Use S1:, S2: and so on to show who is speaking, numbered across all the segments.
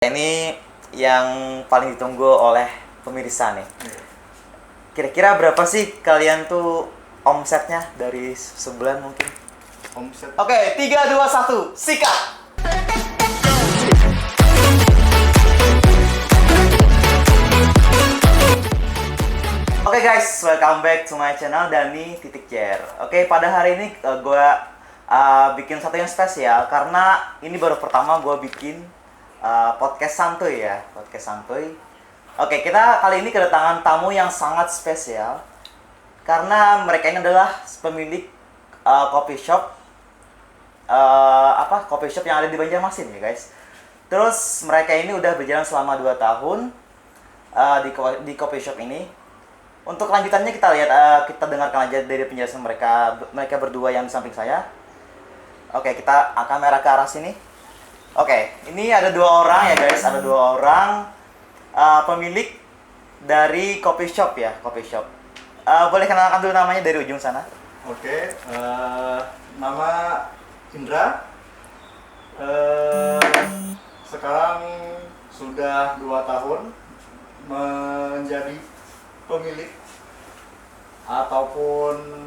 S1: Ini yang paling ditunggu oleh pemirsa nih. Kira-kira berapa sih kalian tuh omsetnya dari sebulan mungkin?
S2: Omset.
S1: Oke, 3, 2, 1, sikat! Oke guys, welcome back to my channel Dani Titik Jer. Oke, pada hari ini gue bikin satu yang spesial karena ini baru pertama gue bikin podcast santuy ya, podcast santuy. Oke, kita kali ini kedatangan tamu yang sangat spesial karena mereka ini adalah pemilik coffee shop, coffee shop yang ada di Banjarmasin ya guys. Terus mereka ini udah berjalan selama 2 tahun di coffee shop ini. Untuk lanjutannya kita lihat, kita dengarkan aja dari penjelasan mereka berdua yang di samping saya. Oke, kita kamera ke arah sini. Oke, ini ada 2 orang ya guys, ada 2 orang pemilik dari coffee shop ya, coffee shop. Boleh kenalkan dulu namanya dari ujung sana?
S2: Oke, nama Indra. Sekarang sudah 2 tahun menjadi pemilik ataupun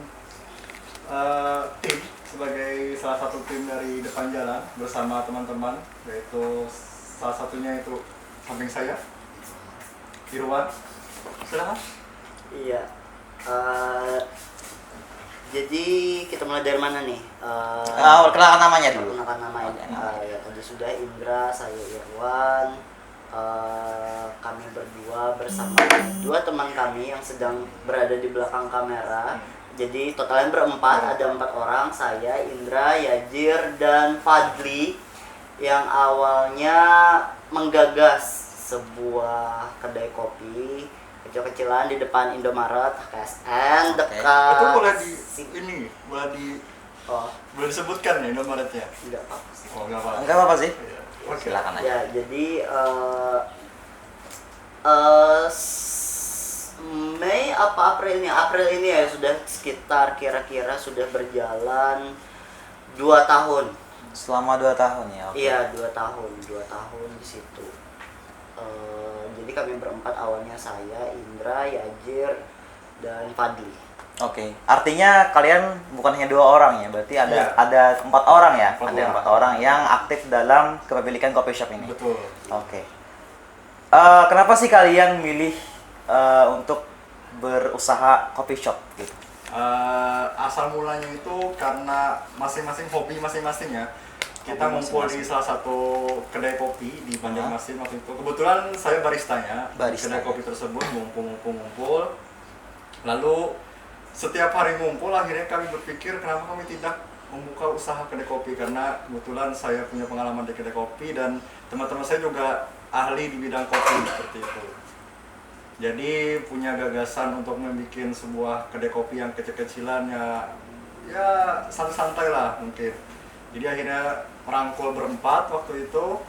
S2: tim sebagai salah satu tim dari depan jalan bersama teman-teman, yaitu salah satunya itu samping saya, Irwan. Silakan.
S3: Iya. Jadi kita mulai dari mana nih?
S1: Perkenalkan namanya dulu.
S3: Perkenalkan namanya.
S1: Oke.
S3: Ya tadi sudah Indra, saya Irwan. Kami berdua bersama 2 teman kami yang sedang berada di belakang kamera. Jadi totalnya berempat, ada 4 orang, saya, Indra, Yajir, dan Fadli yang awalnya menggagas sebuah kedai kopi kecil-kecilan di depan Indomaret, KSN, dekat.
S2: Itu boleh disebutkan ya Indomaretnya?
S3: Enggak apa-apa sih.
S2: Oh, enggak apa-apa.
S1: Enggak apa-apa sih.
S2: Iya. Oke.
S1: Silakan aja.
S3: Ya, jadi Mei apa April ini ya sudah sekitar kira-kira sudah berjalan 2 tahun.
S1: Selama 2 tahun ya. Oke.
S3: Iya, 2 tahun di situ. Jadi kami berempat, awalnya saya, Indra, Yajir, dan Fadli.
S1: Oke. Artinya kalian bukan hanya 2 orang ya, berarti ada
S2: Iya.
S1: ada 4 orang ya.
S2: 4
S1: Ada
S2: orang.
S1: 4 orang yang aktif dalam kepemilikan coffee shop ini.
S2: Betul.
S1: Oke. Kenapa sih kalian milih untuk berusaha coffee shop gitu?
S2: Asal mulanya itu karena masing-masing hobi masing-masing ya. Kita
S1: Hobi
S2: ngumpul di
S1: masing-masing.
S2: salah satu kedai kopi di Banjarmasin waktu itu. Kebetulan saya baristanya di
S1: Barista.
S2: kedai kopi tersebut, ngumpul. Lalu setiap hari ngumpul, akhirnya kami berpikir kenapa kami tidak membuka usaha kedai kopi, karena kebetulan saya punya pengalaman di kedai kopi dan teman-teman saya juga ahli di bidang kopi seperti itu. Jadi punya gagasan untuk membuat sebuah kedai kopi yang kecil-kecilan ya santai-santai lah mungkin. Jadi akhirnya merangkul berempat waktu itu.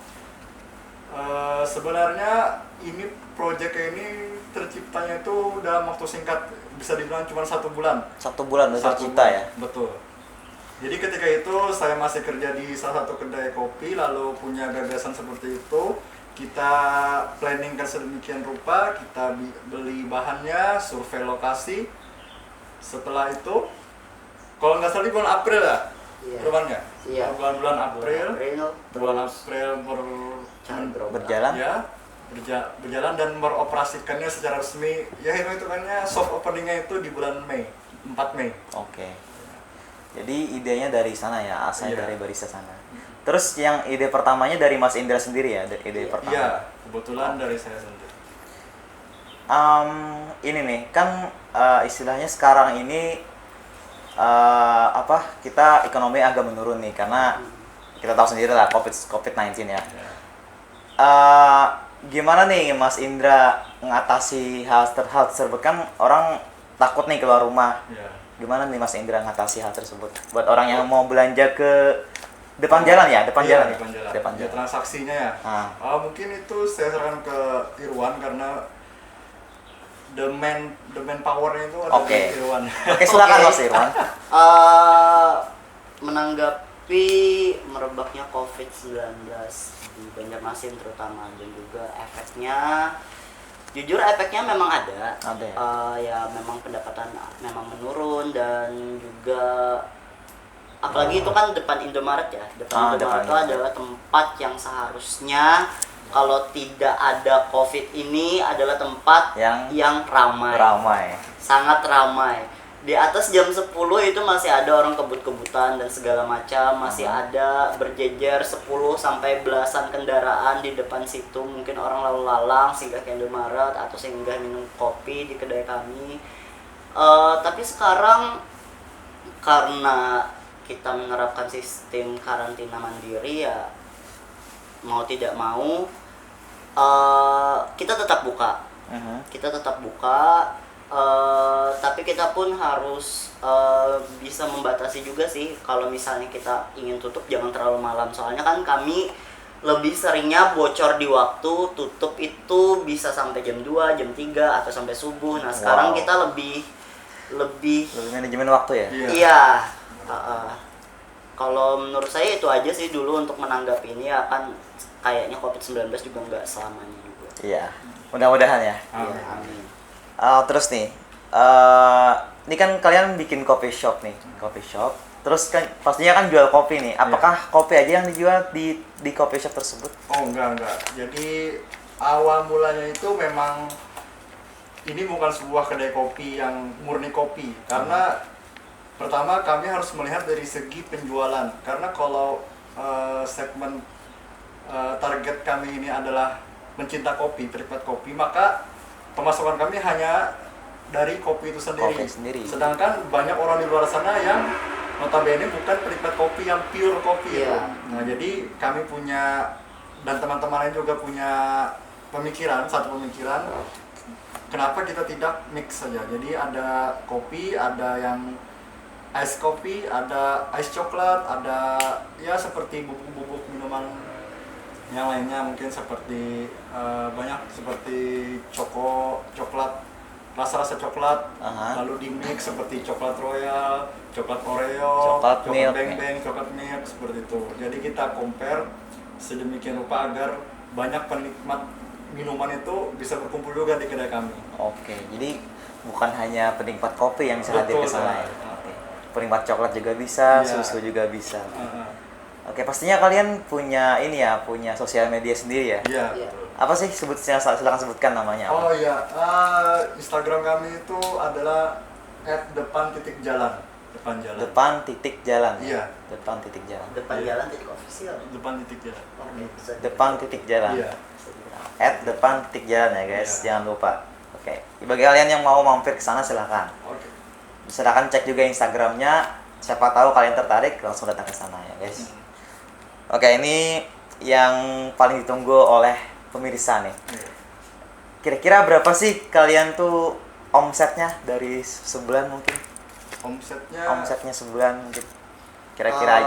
S2: Sebenarnya ini proyek ini terciptanya itu dalam waktu singkat, bisa dibilang cuma 1 bulan.
S1: 1 bulan udah
S2: 1
S1: tercipta
S2: bulan,
S1: ya.
S2: betul. Jadi ketika itu saya masih kerja di salah satu kedai kopi, lalu punya gagasan seperti itu. Kita planningkan sedemikian rupa, kita beli bahannya, survei lokasi. Setelah itu, kalau nggak salah di bulan April ya,
S3: Iya.
S2: Irwan ya?
S3: Iya.
S2: Bulan April
S3: Terus
S1: Berjalan.
S2: ya, berjalan dan beroperasikannya secara resmi. Ya hitungannya soft openingnya itu di bulan Mei, 4 Mei.
S1: Oke. Jadi idenya dari sana ya, asalnya
S2: Iya.
S1: dari barista sana. Terus yang ide pertamanya dari Mas Indra sendiri ya, ide pertama.
S2: Iya, kebetulan dari saya sendiri.
S1: Ini nih kan istilahnya sekarang ini kita ekonomi agak menurun nih karena kita tahu sendiri lah COVID-19 ya.
S2: Ya.
S1: Gimana nih Mas Indra mengatasi hal tersebut, kan orang takut nih keluar rumah.
S2: Ya.
S1: Gimana nih Mas Indra mengatasi hal tersebut buat orang yang mau belanja ke depan jalan ya, depan
S2: Iya,
S1: jalan.
S2: depan jalan. Ya, transaksinya ya. Mungkin itu saya serahkan ke Irwan karena the main powernya itu ada
S1: Oke.
S2: di Irwan.
S1: Oke, silakan Mas Irwan.
S3: Menanggapi merebaknya COVID-19 di Banjarmasin terutama, dan juga efeknya, jujur efeknya memang ada.
S1: Ada ya?
S3: Ya memang pendapatan memang menurun, dan juga apalagi itu kan depan Indomaret ya. Depan
S1: depan
S3: Indomaret itu
S1: Indomaret.
S3: adalah tempat yang seharusnya kalau tidak ada COVID ini adalah tempat yang ramai. Sangat ramai. Di atas jam 10 itu masih ada orang kebut-kebutan dan segala macam, masih ada berjejer 10 sampai belasan kendaraan di depan situ. Mungkin orang lalu lalang singgah ke Indomaret atau singgah minum kopi di kedai kami. Tapi sekarang karena kita menerapkan sistem karantina mandiri, ya mau tidak mau kita tetap buka. Kita tetap buka. Tapi kita pun harus bisa membatasi juga sih. Kalau misalnya kita ingin tutup jangan terlalu malam, soalnya kan kami lebih seringnya bocor di waktu tutup itu bisa sampai jam 2, jam 3 atau sampai subuh. Nah sekarang kita lebih
S1: manajemen waktu ya.
S3: Iya. Kalau menurut saya itu aja sih dulu untuk menanggapi ini, ya kan kayaknya COVID-19 juga nggak selamanya juga.
S1: Iya, mudah-mudahan ya.
S3: Iya, amin.
S1: Terus nih, ini kan kalian bikin coffee shop nih, Terus kan pastinya kan jual kopi nih. Apakah kopi aja yang dijual di coffee shop tersebut?
S2: Oh enggak. Jadi awal mulanya itu memang ini bukan sebuah kedai kopi yang murni kopi, karena pertama kami harus melihat dari segi penjualan. Karena kalau segmen target kami ini adalah pencinta kopi, penikmat kopi, maka pemasukan kami hanya dari kopi itu sendiri. Sedangkan banyak orang di luar sana yang notabene bukan penikmat kopi yang pure kopi itu. Nah, jadi kami punya, dan teman-teman lain juga punya satu pemikiran, kenapa kita tidak mix saja. Jadi ada kopi, ada yang ice kopi, ada ice coklat, ada ya seperti bubuk-bubuk minuman yang lainnya, mungkin seperti banyak seperti coklat, rasa-rasa coklat, lalu di mix seperti coklat royal, coklat oreo, coklat beng-beng, coklat milk, seperti itu. Jadi kita compare sedemikian rupa agar banyak penikmat minuman itu bisa berkumpul juga di kedai kami.
S1: Oke, jadi bukan hanya penikmat kopi yang bisa hadir ke sana ya. Penikmat coklat juga bisa, susu juga bisa. Oke, pastinya kalian punya punya sosial media sendiri ya?
S2: Iya, betul.
S1: Apa sih silakan sebutkan namanya?
S2: Oh iya, Instagram kami itu adalah @depan_jalan.
S1: Depan titik jalan.
S2: Iya.
S1: Depan titik jalan.
S3: Depan jalan titik official.
S2: Depan titik jalan.
S1: Depan titik jalan.
S2: Iya.
S1: @depan titik jalan ya guys, jangan lupa. Oke, bagi kalian yang mau mampir ke sana silakan.
S2: Oke.
S1: Silakan cek juga Instagramnya. Siapa tahu kalian tertarik langsung datang ke sana ya guys. Oke, ini yang paling ditunggu oleh pemirsa nih. Kira-kira berapa sih kalian tuh omsetnya dari sebulan mungkin? Omsetnya sebulan mungkin. Kira-kira.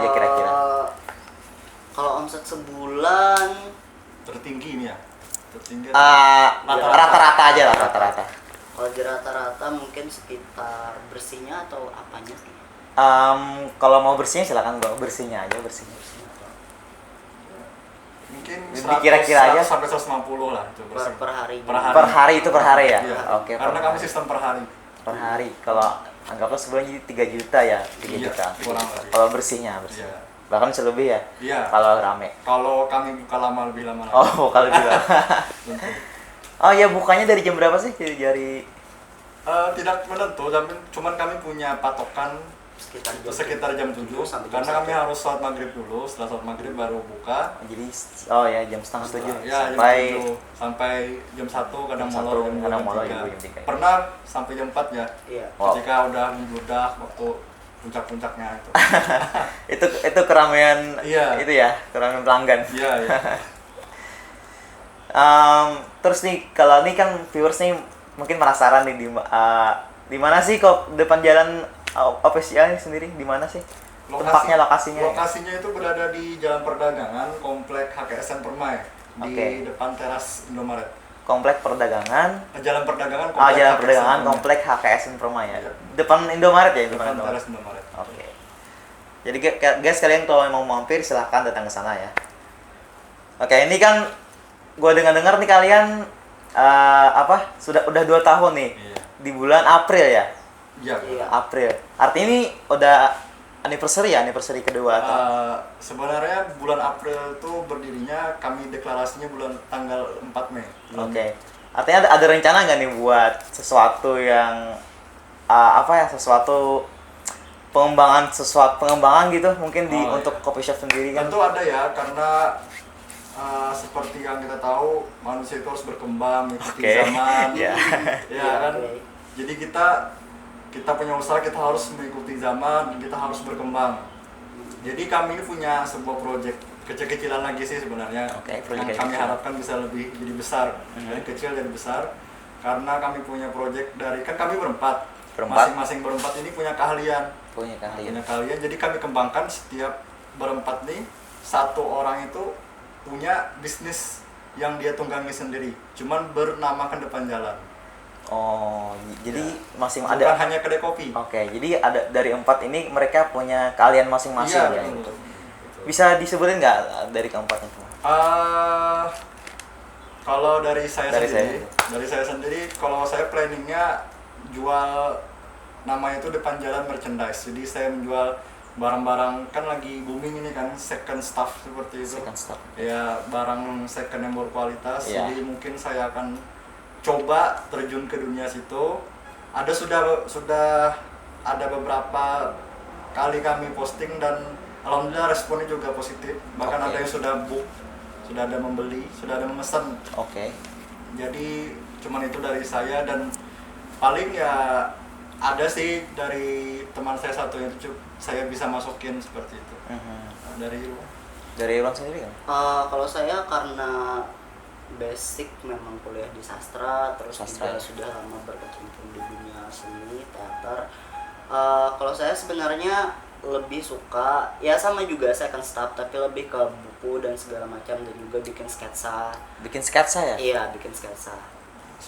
S3: Kalau omset sebulan
S2: Tertinggi ini ya. Tertinggi.
S1: Rata-rata aja lah, rata-rata.
S3: Kalau di rata-rata mungkin sekitar bersihnya atau apanya sih?
S1: Kalau mau bersihnya silakan bersihnya aja.
S2: Mungkin
S1: kira-kira aja
S2: sampai 150 lah itu bersih.
S3: Per hari.
S1: Per hari ya?
S2: Iya.
S1: Oke.
S2: Karena kami sistem per hari.
S1: Per hari. Kalau anggaplah sebulan jadi 3 juta ya, 3 juta.
S2: Kurang lebih.
S1: Kalau bersihnya.
S2: Iya.
S1: Bahkan bisa lebih ya?
S2: Iya.
S1: Kalau rame.
S2: Kalau kami buka lebih lama lagi.
S1: Oh, kalau juga. Oh ya, bukanya dari jam berapa sih? Dari
S2: tidak menentu, tapi cuman kami punya patokan sekitar jam 7 karena kami harus sholat maghrib dulu. Setelah sholat maghrib baru buka.
S1: Jadi jam setengah 7
S2: ya, sampai jam 1, kadang molor jam 3. Pernah sampai jam 4 ya.
S3: Iya.
S2: Ketika udah membludak waktu puncak-puncaknya itu.
S1: itu keramaian.
S2: Iya.
S1: Itu ya, keramaian pelanggan.
S2: Iya.
S1: Terus nih, kalau nih kan viewers nih mungkin penasaran nih di mana sih kok depan jalan official sendiri, di mana sih? Lokasinya?
S2: Lokasinya itu berada di Jalan Perdagangan, Komplek HKSN Permai, di depan teras Indomaret.
S1: Komplek Perdagangan.
S2: Jalan Perdagangan.
S1: Jalan Perdagangan, Komplek HKSN Permai ya. Depan Indomaret ya,
S2: depan teras Indomaret.
S1: Oke. Jadi guys, kalian kalau mau mampir silahkan datang ke sana ya. Oke, ini kan gue dengar-dengar nih kalian udah 2 tahun nih
S2: Iya.
S1: di bulan April ya.
S2: Iya.
S3: Iya.
S1: April. Artinya ini udah anniversary kedua atau?
S2: Sebenarnya bulan April itu berdirinya, kami deklarasinya bulan tanggal 4 Mei.
S1: Oke. Artinya ada rencana nggak nih buat sesuatu yang sesuatu pengembangan gitu mungkin untuk
S2: Iya.
S1: coffee shop sendiri kan?
S2: Tentu ada ya, karena seperti yang kita tahu, manusia itu harus berkembang, mengikuti
S1: Oke.
S2: zaman.
S1: Iya.
S2: Ya kan?
S3: Oke.
S2: Jadi kita punya usaha, kita harus mengikuti zaman, dan kita harus berkembang. Jadi kami ini punya sebuah proyek kecil-kecilan lagi sih sebenarnya,
S1: Oke,
S2: yang
S1: proyek
S2: kami
S1: kecil.
S2: harapkan bisa lebih jadi besar, dari kecil jadi besar. Karena kami punya proyek kan kami berempat. Masing-masing berempat ini punya keahlian.
S1: Punya kalian.
S2: Punya keahlian, jadi kami kembangkan setiap berempat nih, satu orang itu punya bisnis yang dia tunggangi sendiri, cuman bernamakan Depan Jalan.
S1: Oh, jadi masing
S2: Bukan
S1: ada.
S2: hanya kedai kopi.
S1: Oke, jadi ada dari 4 ini mereka punya keahlian masing-masing
S2: Iya,
S1: ya.
S2: betul.
S1: Gitu. Bisa disebutin nggak dari keempatnya itu?
S2: Kalau dari saya
S1: Dari
S2: sendiri, kalau saya planningnya jual, namanya itu Depan Jalan Merchandise. Jadi saya menjual barang-barang, kan lagi booming ini kan, second stuff seperti itu.
S1: Second stuff.
S2: Ya, barang second yang berkualitas.
S1: Iya.
S2: Jadi mungkin saya akan coba terjun ke dunia situ. Sudah ada beberapa kali kami posting dan alhamdulillah responnya juga positif. Bahkan
S1: Oke.
S2: ada yang sudah book, sudah ada membeli, sudah ada memesan.
S1: Oke.
S2: Jadi cuman itu dari saya, dan paling ya ada sih dari teman saya satu yang saya bisa masukin seperti itu.
S1: Dari Iwan sendiri kan?
S3: Kalau saya karena basic memang kuliah di sastra, terus
S1: Sastra.
S3: juga sudah lama berkecimpung di dunia seni, teater. Kalau saya sebenarnya lebih suka, ya sama juga second stuff, tapi lebih ke buku dan segala macam, dan juga bikin sketsa.
S1: Bikin sketsa ya?
S3: Iya, bikin sketsa.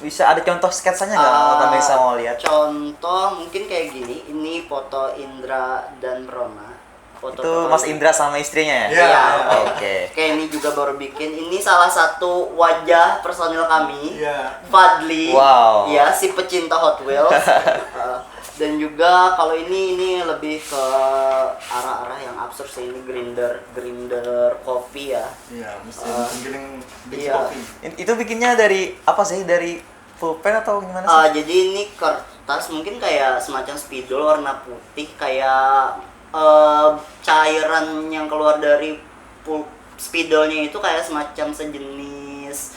S1: Bisa ada contoh sketsanya nggak? Kalau bisa mau lihat.
S3: Contoh mungkin kayak gini, ini foto Indra dan Rona.
S1: Itu Mas Indra sama istrinya ya?
S2: Iya.
S1: Oke.
S3: Kayak ini juga baru bikin. Ini salah satu wajah personil kami.
S2: Iya.
S3: Fadli.
S1: Wow.
S3: Ya, si pecinta Hot Wheels. Dan juga kalau ini lebih ke arah-arah yang absurd sih, ini grinder kopi ya.
S2: Iya, mesin penggiling biji
S3: Iya.
S2: kopi.
S1: Itu bikinnya dari apa sih? Dari pulpen atau gimana sih?
S3: Jadi ini kertas mungkin kayak semacam spidol warna putih, kayak cairan yang keluar dari spidolnya itu kayak semacam sejenis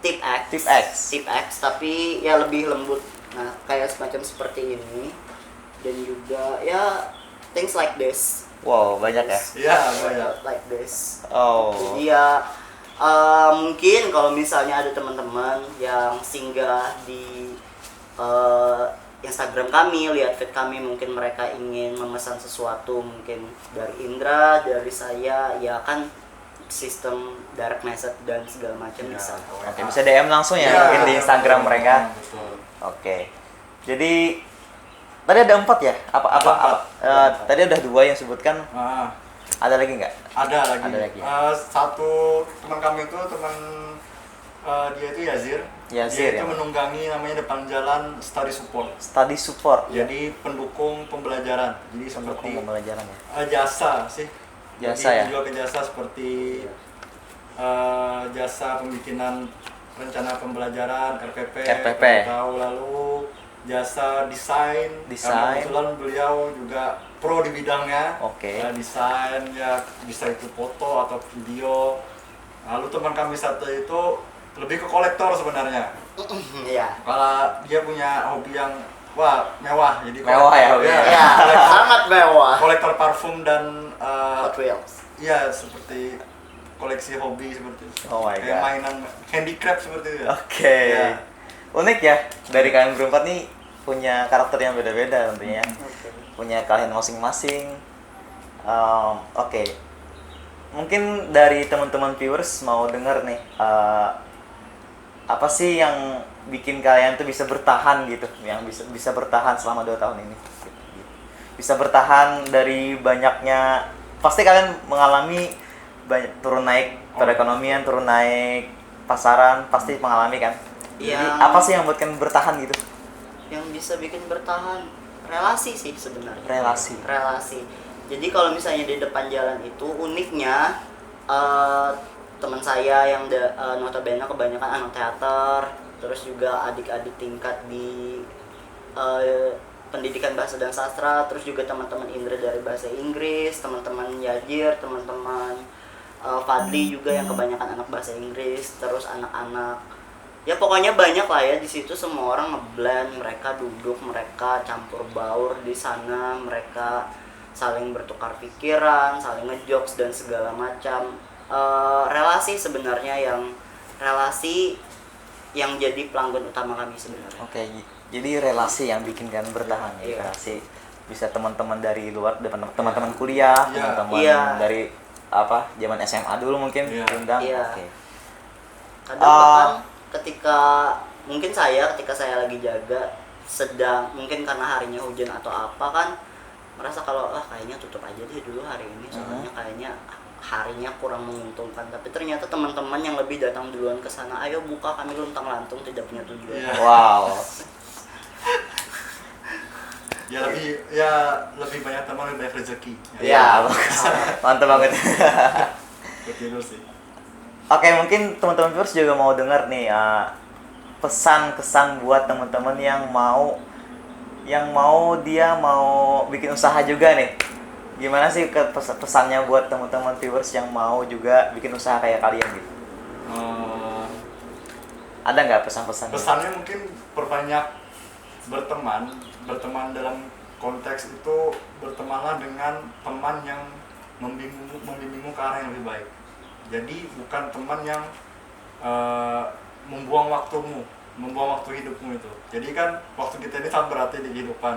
S3: tip X. Tip X tapi ya lebih lembut. Nah, kayak semacam seperti ini. Dan juga ya things like this.
S1: Wow, banyak ya?
S2: Iya, banyak.
S3: Like this.
S1: Oh.
S3: Jadi ya mungkin kalau misalnya ada teman-teman yang singgah di Instagram kami, lihat feed kami, mungkin mereka ingin memesan sesuatu mungkin dari Indra, dari saya, ya kan sistem direct message dan segala macam
S2: Iya.
S3: bisa.
S1: Oke, bisa DM langsung ya
S2: Iya,
S1: mungkin di Instagram
S2: betul.
S1: mereka.
S2: Betul.
S1: Oke. Jadi tadi ada 4 ya? Tadi udah 2 yang sebutkan.
S2: Nah,
S1: Ada lagi nggak?
S2: ada lagi.
S1: Ada lagi.
S2: Satu teman kami itu dia itu Yazir.
S1: Yazir,
S2: Dia itu
S1: ya.
S2: menunggangi namanya Depan Jalan Study Support.
S1: Study support.
S2: Jadi pendukung pembelajaran. Jadi
S1: Pendukung
S2: seperti
S1: pembelajaran ya.
S2: jasa sih.
S1: Jasa
S2: Jadi
S1: ya?
S2: jual ke jasa seperti jasa pembikinan rencana pembelajaran RPP.
S1: RPP.
S2: Tahu, lalu jasa desain. Karena
S1: Desain.
S2: kebetulan beliau juga pro di bidangnya.
S1: Oke.
S2: Desain ya, bisa itu foto atau video. Lalu teman kami satu itu lebih ke kolektor sebenarnya.
S3: Iya.
S2: Kalau dia punya hobi yang mewah, jadi
S1: Mewah ya hobinya.
S3: Ya, sangat mewah.
S2: kolektor parfum dan
S3: Hot Wheels.
S2: iya seperti koleksi hobi seperti itu.
S1: Oh my
S2: Kayak
S1: God.
S2: mainan handicraft seperti itu.
S1: Oke.
S2: Ya.
S1: Unik ya, dari kalian berempat nih punya karakter yang beda-beda tentunya. Punya kalian masing-masing. Oke. Mungkin dari teman-teman viewers mau denger nih, apa sih yang bikin kalian tuh bisa bertahan gitu, yang bisa bertahan selama 2 tahun ini? Bisa bertahan dari banyaknya, pasti kalian mengalami banyak turun naik perekonomian turun naik, pasaran pasti mengalami kan. Jadi
S3: Iya.
S1: apa sih yang buat kalian bertahan gitu?
S3: Yang bisa bikin bertahan relasi sih sebenarnya.
S1: Relasi.
S3: Jadi kalau misalnya di depan jalan itu uniknya teman saya yang notabene kebanyakan anak teater, terus juga adik-adik tingkat di pendidikan bahasa dan sastra, terus juga teman-teman Indra dari bahasa Inggris, teman-teman Yajir, teman-teman Fadli juga yang kebanyakan anak bahasa Inggris, terus anak-anak ya pokoknya banyak lah ya di situ. Semua orang ngeblend, mereka duduk, mereka campur baur di sana, mereka saling bertukar pikiran, saling ngejokes dan segala macam. Relasi sebenarnya relasi yang jadi pelanggan utama kami sebenarnya.
S1: Oke, jadi relasi yang bikin kalian bertahan ya.
S3: Iya.
S1: Relasi bisa teman-teman dari luar, teman-teman kuliah,
S2: Iya.
S1: teman-teman
S3: Iya.
S1: dari apa zaman SMA dulu mungkin
S2: Iya.
S1: diundang.
S3: Iya.
S1: Oke.
S3: Kadang bahkan ketika saya lagi jaga sedang mungkin karena harinya hujan atau apa kan merasa kalau kayaknya tutup aja deh dulu hari ini soalnya kayaknya harinya kurang menguntungkan, tapi ternyata teman-teman yang lebih datang duluan ke sana, ayo buka, kami luntang lantung tidak punya tujuan.
S2: Iya.
S1: Wow.
S2: Lebih banyak teman, lebih banyak rezeki.
S1: Ya, bagus. Mantap banget.
S2: Betul sih.
S1: Oke, mungkin teman-teman viewers juga mau dengar nih pesan-kesan buat teman-teman yang mau dia mau bikin usaha juga nih. Gimana sih pesannya buat teman-teman viewers yang mau juga bikin usaha kayak kalian gitu? Ada nggak pesan-pesan?
S2: Pesannya mungkin perbanyak berteman dalam konteks itu bertemanlah dengan teman yang membimbingmu ke arah yang lebih baik. Jadi bukan teman yang membuang waktu hidupmu itu. Jadi kan waktu kita ini sangat berarti di kehidupan.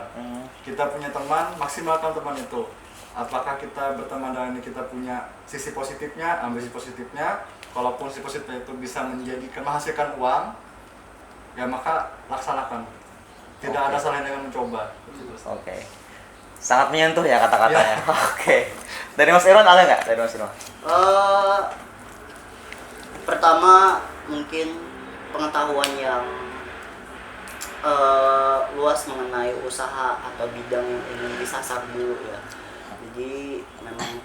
S2: Kita punya teman, maksimalkan teman itu. Apakah kita berteman dengan ini kita punya sisi positifnya, ambil sisi positifnya. Kalaupun sisi positifnya itu bisa menghasilkan uang, ya maka laksanakan. Tidak ada salahnya dengan mencoba.
S1: Oke. Sangat menyentuh ya kata-katanya. Oke. Dari Mas Irwan ada nggak? Dari Mas Irwan?
S3: Pertama mungkin pengetahuan yang luas mengenai usaha atau bidang yang ingin disasar dulu ya. Jadi memang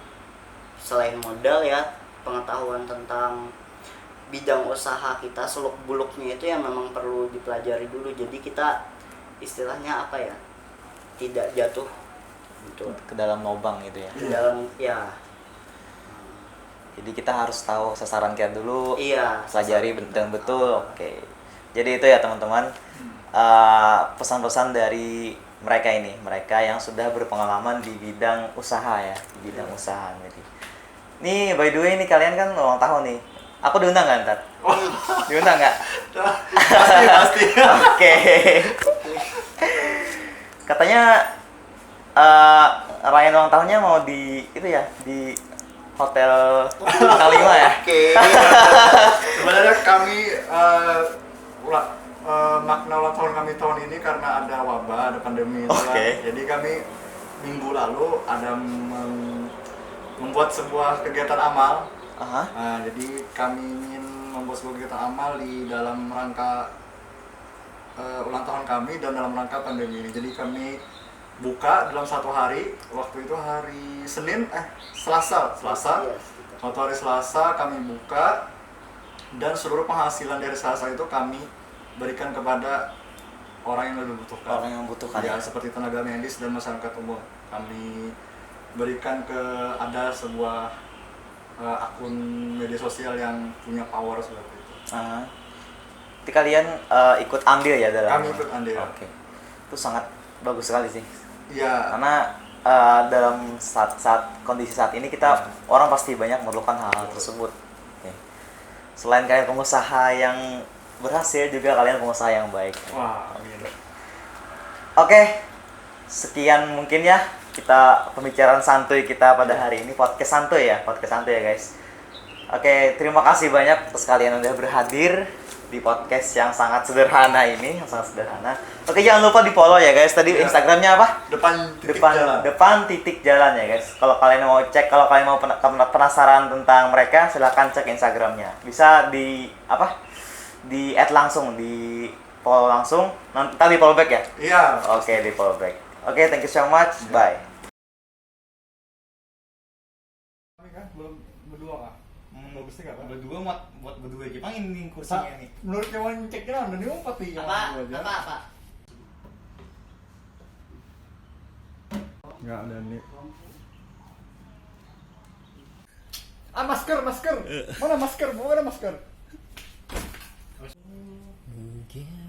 S3: selain modal ya, pengetahuan tentang bidang usaha kita seluk beluknya itu yang memang perlu dipelajari dulu. Jadi kita istilahnya apa ya, tidak jatuh gitu
S1: Ke dalam lubang gitu ya.
S3: di dalam ya.
S1: Jadi kita harus tahu sasaran kita dulu.
S3: Iya,
S1: Pelajari dan betul. Oke. Jadi itu ya teman-teman. Pesan-pesan dari mereka yang sudah berpengalaman di bidang usaha ya, di bidang usaha. Jadi, nih by the way kalian kan ulang tahun nih. Aku diundang nggak ntar? Diundang nggak?
S2: Pasti.
S1: Oke. Katanya rayain ulang tahunnya mau di itu ya, di hotel Bintang 5 ya.
S3: Oke.
S2: Sebenarnya kami makna ulang tahun kami tahun ini karena ada wabah, ada pandemi itu kan.
S1: Oke.
S2: Jadi kami minggu lalu ada membuat sebuah kegiatan amal.
S1: Aha.
S2: Jadi kami ingin membuat sebuah kegiatan amal di dalam rangka ulang tahun kami dan dalam rangka pandemi ini. Jadi kami buka dalam satu hari, waktu itu hari Selasa. Waktu hari Selasa kami buka dan seluruh penghasilan dari Selasa itu kami berikan kepada orang yang lebih membutuhkan.
S1: Orang yang membutuhkan.
S2: Ya, seperti tenaga medis dan masyarakat umum. Kami berikan ada sebuah akun media sosial yang punya power seperti itu.
S1: Jadi kalian ikut andil ya dalam?
S2: Kami ikut andil.
S1: Oke. Itu sangat bagus sekali sih.
S2: Iya.
S1: Karena dalam saat kondisi saat ini kita orang pasti banyak memerlukan hal tersebut. Oke. Selain kalian pengusaha yang berhasil, juga kalian pengusaha yang baik.
S2: Wah, amin.
S1: Oke, sekian mungkin ya kita pembicaraan santuy kita pada hari ini, podcast santuy ya guys. Oke, terima kasih banyak atas kalian yang udah berhadir di podcast yang sangat sederhana ini, yang sangat sederhana. Oke, jangan lupa di follow ya guys. Tadi
S2: Ya.
S1: Instagramnya apa?
S2: Depan
S1: titik jalan ya guys. Kalau kalian mau cek, kalau kalian mau penasaran tentang mereka, silahkan cek Instagramnya. Bisa di apa? Di add langsung, di follow langsung. Nanti di follow back ya.
S2: Iya.
S1: Oke, di follow back. Oke, thank you so much. Bye.
S2: Kami kan belum berdua kah? Bagusnya nggak, Pak?
S1: Berdua buat berdua Jepang ini kursinya nih.
S2: Menurut yang ceknya ada nih empat nih.
S3: Apa?
S2: Nggak ada nih. Masker. Mana masker? Mana masker?
S3: Mungkin